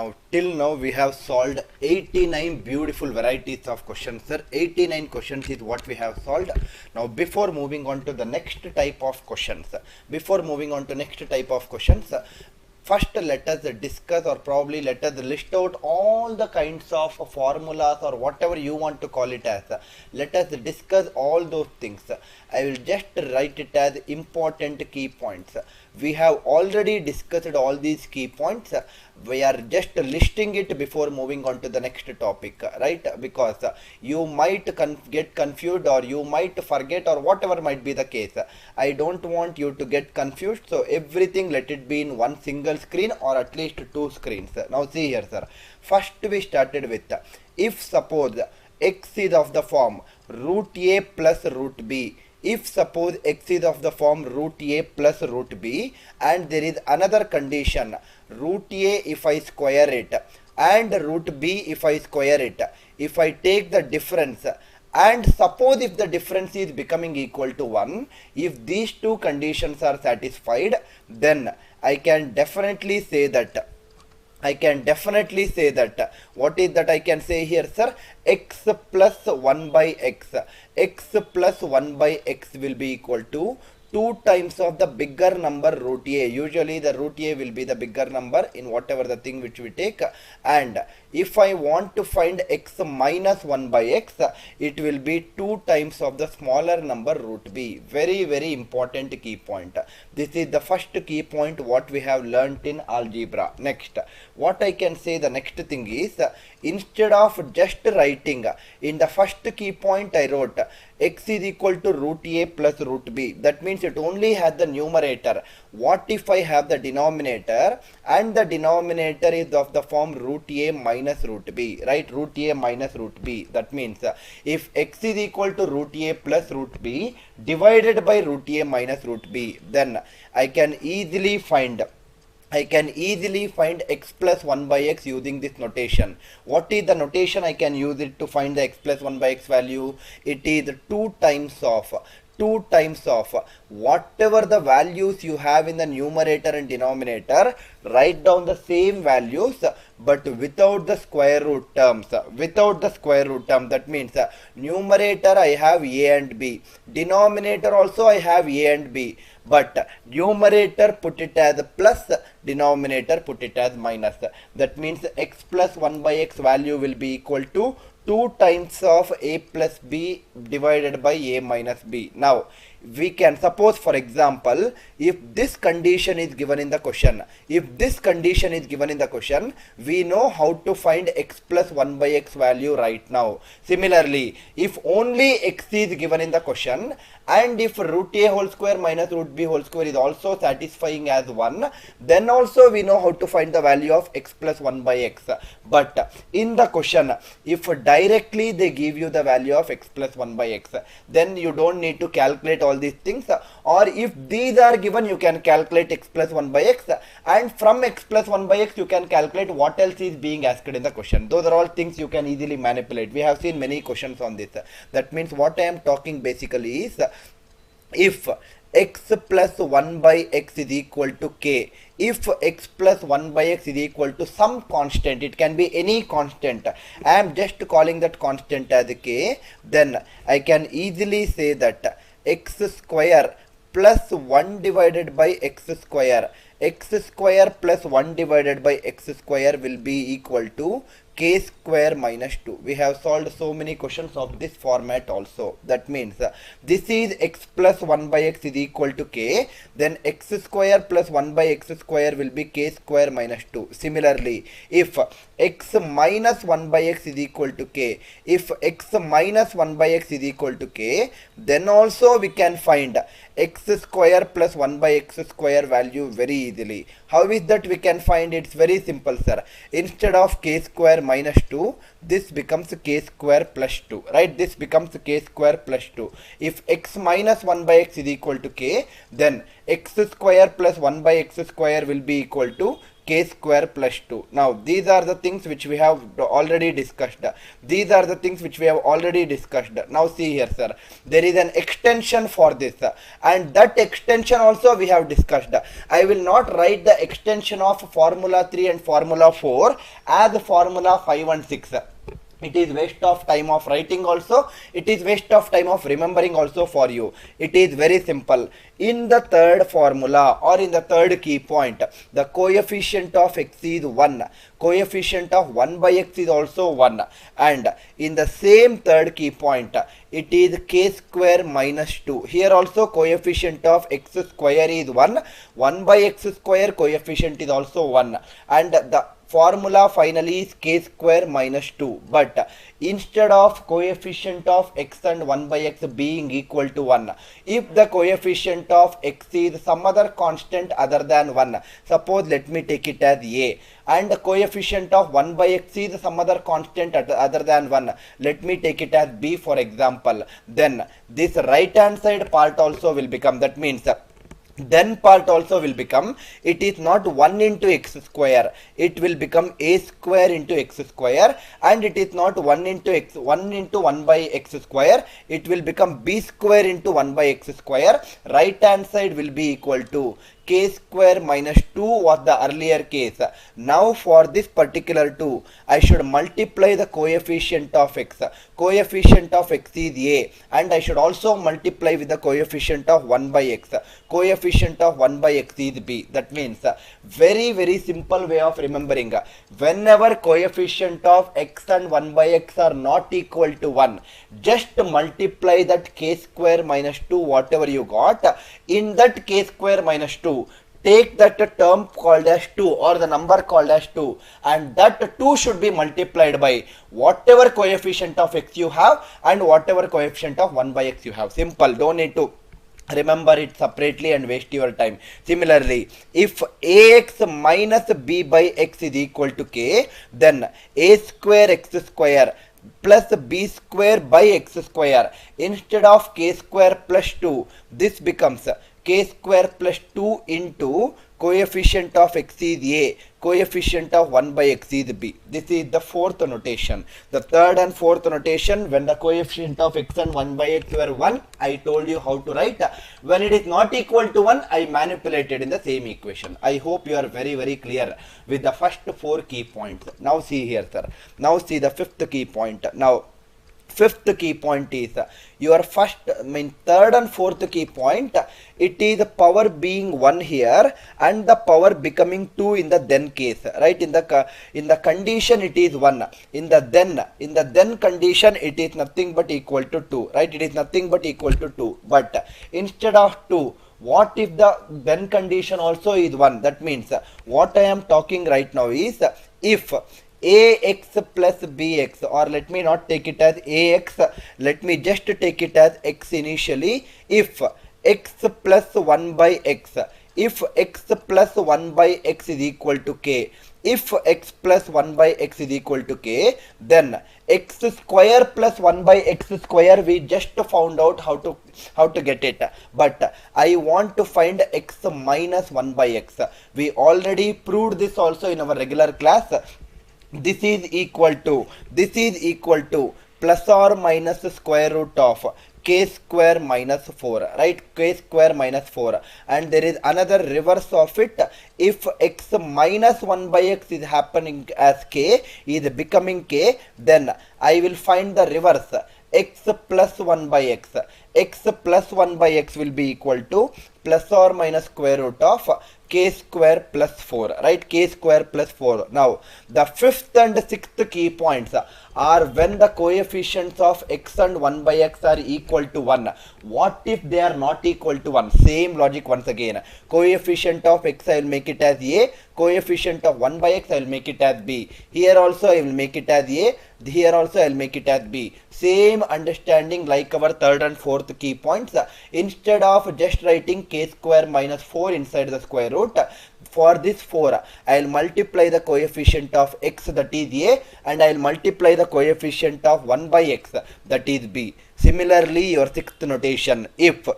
Now till now we have solved 89 beautiful varieties of questions, sir. 89 questions is what we have solved. Now before moving on to the next type of questions, first let us discuss, or probably let us list out all the kinds of formulas or whatever you want to call it as. Let us discuss all those things. I will just write it as important key points. We have already discussed all these key points. We are just listing it before moving on to the next topic, right? Because you might get confused, or you might forget, or whatever might be the case. I don't want you to get confused, so everything let it be in one single screen or at least two screens. Now see here, sir. First we started with, if suppose x is of the form root a plus root b. If suppose x is of the form root a plus root b, and there is another condition, root a if I square it and root b if I square it, if I take the difference, and suppose if the difference is becoming equal to 1, if these two conditions are satisfied, then I can definitely say that, what is that I can say here, sir? X plus 1 by x. X plus 1 by x will be equal to 2 times of the bigger number root a. Usually the root a will be the bigger number in whatever the thing which we take. And if I want to find x minus 1 by x, it will be 2 times of the smaller number root b. Very, very important key point. This is the first key point what we have learnt in algebra. Next, what I can say, the next thing is, instead of just writing in the first key point, I wrote x is equal to root a plus root b. That means it only has the numerator. What if I have the denominator, and the denominator is of the form root a minus root b, right? Root a minus root b. That means if x is equal to root a plus root b divided by root a minus root b, then I can easily find x plus 1 by x using this notation. What is the notation I can use it to find the x plus 1 by x value? It is 2 times of whatever the values you have in the numerator and denominator. Write down the same values but without the square root terms. That means numerator I have a and b, denominator also I have a and b, but numerator put it as plus, denominator put it as minus. That means x plus 1 by x value will be equal to 2 times of a plus b divided by a minus b. Now we can suppose, for example, if this condition is given in the question, we know how to find x plus 1 by x value right now. Similarly, if only x is given in the question, and if root a whole square minus root b whole square is also satisfying as 1, then also we know how to find the value of x plus 1 by x. But in the question, if directly they give you the value of x plus 1 by x, then you don't need to calculate all these things. Or if these are given, you can calculate x plus 1 by x, and from x plus 1 by x you can calculate what else is being asked in the question. Those are all things you can easily manipulate. We have seen many questions on this. That means what I am talking basically is, if x plus 1 by x is equal to k, if x plus 1 by x is equal to some constant, it can be any constant, I am just calling that constant as k, then I can easily say that x square plus 1 divided by x square plus 1 divided by x square will be equal to k square minus 2. We have solved so many questions of this format also. That means this is x plus 1 by x is equal to k, then x square plus 1 by x square will be k square minus 2. Similarly, if x minus 1 by x is equal to k, then also we can find x square plus 1 by x square value very easily. How is that we can find? It's very simple, sir. Instead of k square minus 2, this becomes k square plus 2, right? This becomes k square plus 2. If x minus 1 by x is equal to k, then x square plus 1 by x square will be equal to k square plus 2. Now these are the things which we have already discussed. These are the things which we have already discussed. Now see here, sir, there is an extension for this, and that extension also we have discussed. I will not write the extension of formula 3 and formula 4 as formula 5 and 6. It is waste of time of writing also. It is waste of time of remembering also for you. It is very simple. In the third formula or in the third key point, the coefficient of x is 1. Coefficient of 1 by x is also 1. And in the same third key point, it is k square minus 2. Here also coefficient of x square is 1. 1 by x square coefficient is also 1. And the formula finally is k square minus 2, but instead of coefficient of x and 1 by x being equal to 1, if the coefficient of x is some other constant other than 1, suppose let me take it as a, and the coefficient of 1 by x is some other constant other than 1, let me take it as b for example, then this right hand side part also will become, that means then part also will become, it is not 1 into x square, it will become a square into x square, and it is not 1 into x, 1 into 1 by x square, it will become b square into 1 by x square. Right hand side will be equal to k square minus 2 was the earlier case. Now for this particular 2, I should multiply the coefficient of x. Coefficient of x is a, and I should also multiply with the coefficient of 1 by x. Coefficient of 1 by x is b. That means very simple way of remembering. Whenever coefficient of x and 1 by x are not equal to 1, just multiply that k square minus 2 whatever you got. In that k square minus 2, take that term called as 2 or the number called as 2, and that 2 should be multiplied by whatever coefficient of x you have and whatever coefficient of 1 by x you have. Simple, don't need to remember it separately and waste your time. Similarly, if ax minus b by x is equal to k, then a square x square plus b square by x square, instead of k square plus 2, this becomes k square plus 2 into coefficient of x is a, coefficient of 1 by x is b. This is the fourth notation. The third and fourth notation, when the coefficient of x and 1 by x were 1, I told you how to write. When it is not equal to 1, I manipulated in the same equation. I hope you are very clear with the first 4 key points. Now see here, sir. Now see the fifth key point. Now fifth key point is your first, third and fourth key point. It is power being 1 here and the power becoming 2 in the then case, right? In the condition it is 1. In the then condition it is nothing but equal to 2, right? It is nothing but equal to 2. But instead of 2, what if the then condition also is 1? That means what I am talking right now is, if ax plus bx, or let me not take it as ax, let me just take it as x initially. If x plus 1 by x, if x plus 1 by x is equal to k, if x plus 1 by x is equal to k, then x square plus 1 by x square we just found out how to get it. But I want to find x minus 1 by x. We already proved this also in our regular class. This is equal to plus or minus square root of k square minus 4, right? K square minus 4, and there is another reverse of it. If x minus 1 by x is happening as k, is becoming k, then I will find the reverse, x plus 1 by x. X plus 1 by x will be equal to plus or minus square root of k square plus 4, right? K square plus 4. Now the fifth and sixth key points are when the coefficients of x and 1 by x are equal to 1. What if they are not equal to 1? Same logic once again. Coefficient of x I will make it as a, coefficient of 1 by x I will make it as b. Here also I will make it as a, here also I will make it as b. Same understanding like our third and fourth key points. Instead of just writing k square minus 4 inside the square root, for this 4 I will multiply the coefficient of x, that is a, and I will multiply the coefficient of 1 by x, that is b. Similarly, your sixth notation, if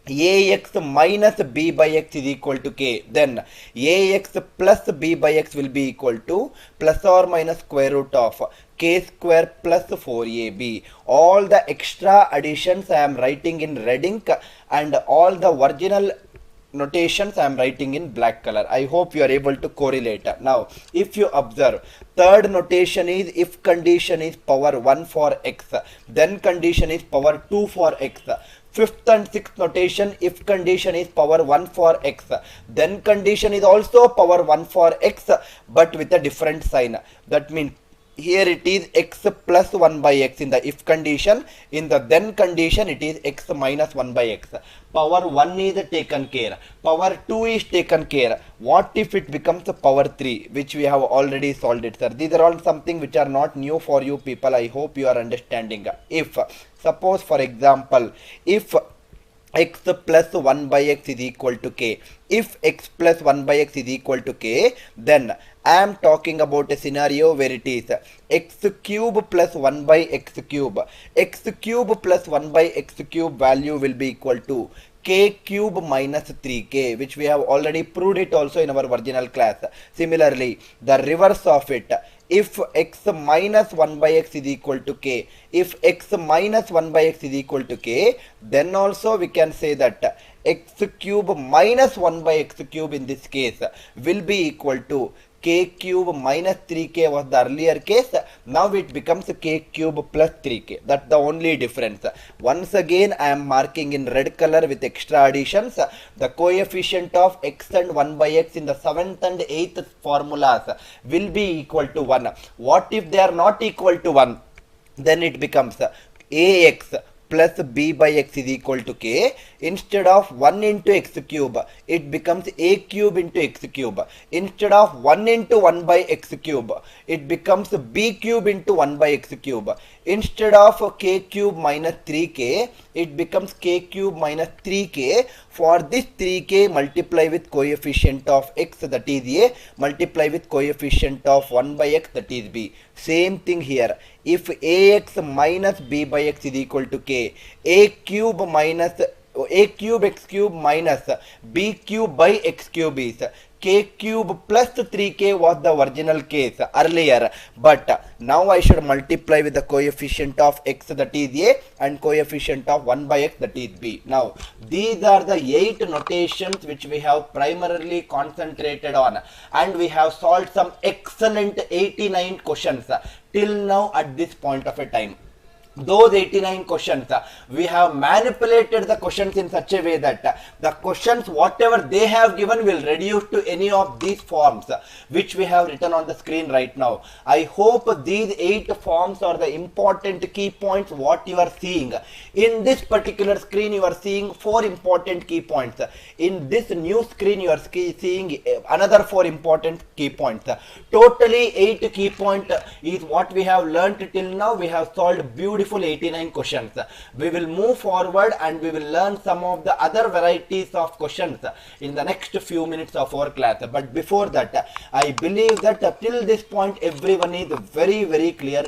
ax minus b by x is equal to k, then ax plus b by x will be equal to plus or minus square root of k square plus 4ab. All the extra additions I am writing in red ink, and all the original notations I am writing in black color. I hope you are able to correlate. Now if you observe, third notation is if condition is power 1 for x, then condition is power 2 for x. Fifth and sixth notation, if condition is power 1 for x, then condition is also power 1 for x, but with a different sign. That means here it is x plus 1 by x in the if condition, in the then condition it is x minus 1 by x. Power 1 is taken care, power 2 is taken care. What if it becomes power 3, which we have already solved it, sir? These are all something which are not new for you people. I hope you are understanding. If suppose for example, if x plus 1 by x is equal to k, if x plus 1 by x is equal to k, then I am talking about a scenario where it is x cube plus 1 by x cube. X cube plus 1 by x cube value will be equal to k cube minus 3k, which we have already proved it also in our original class. Similarly, the reverse of it, if x minus 1 by x is equal to k, if x minus 1 by x is equal to k, then also we can say that x cube minus 1 by x cube in this case will be equal to k cube minus 3k was the earlier case. Now it becomes k cube plus 3k. That's the only difference. Once again I am marking in red color with extra additions. The coefficient of x and 1 by x in the 7th and 8th formulas will be equal to 1. What if they are not equal to 1? Then it becomes ax plus b by x is equal to k. Instead of 1 into x cube, it becomes a cube into x cube. Instead of 1 into 1 by x cube, it becomes b cube into 1 by x cube. Instead of k cube minus 3k, it becomes k cube minus 3k. For this 3k, multiply with coefficient of x, that is a, multiply with coefficient of 1 by x, that is b. Same thing here. If ax minus b by x is equal to k, a cube minus a cube x cube minus b cube by x cube is k cube plus 3k was the original case earlier, but now I should multiply with the coefficient of x, that is a, and coefficient of 1 by x, that is b. Now these are the 8 notations which we have primarily concentrated on, and we have solved some excellent 89 questions till now at this point of a time. Those 89 questions, we have manipulated the questions in such a way that the questions whatever they have given will reduce to any of these forms which we have written on the screen right now. I hope these 8 forms are the important key points what you are seeing. In this particular screen you are seeing 4 important key points. In this new screen you are seeing another 4 important key points. Totally 8 key points is what we have learnt till now. We have solved beautiful 89 questions. We will move forward and we will learn some of the other varieties of questions in the next few minutes of our class. But before that, I believe that till this point everyone is very clear